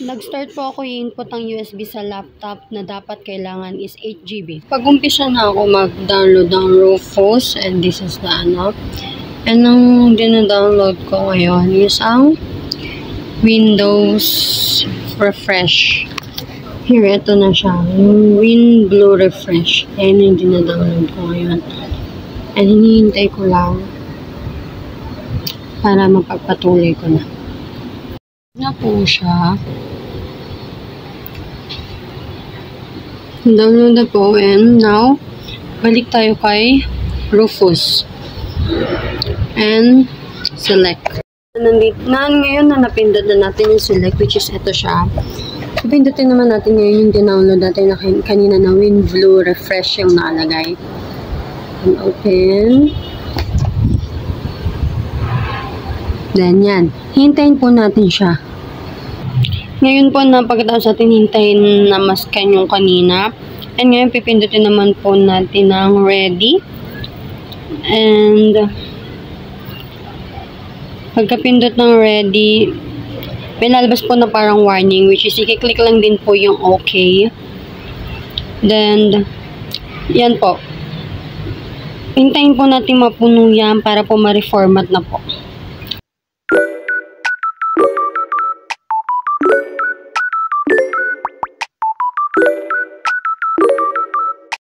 Nag-start po ako i-input ang USB sa laptop na dapat kailangan is 8GB. Pag-umpisa na ako mag-download ng Rufus, and this is the And ang dina-download ko ngayon is ang Windows Refresh. Here, ito na siya. Yung WinBlue Refresh. Ayan yung dina-download ko ngayon. And hinihintay ko lang para mapagpatuloy ko na. Na po siya. Download na po, and now balik tayo kay Rufus and select. Nandito na ngayon na napindot na natin yung select, which is ito siya. Pindutin naman natin ngayon yung dinownload natin na kanina na WinBlue Refresh yung nakalagay. And open. Then yan. Hintayin po natin siya. Ngayon po na pagkatapos natin hintayin na mascan yung kanina. And ngayon pipindutin naman po natin ng ready. And pagkapindot ng ready, may lalabas po na parang warning, which is i-click lang din po yung okay. Then yan po. Hintayin po natin mapuno yan para po ma-reformat na po.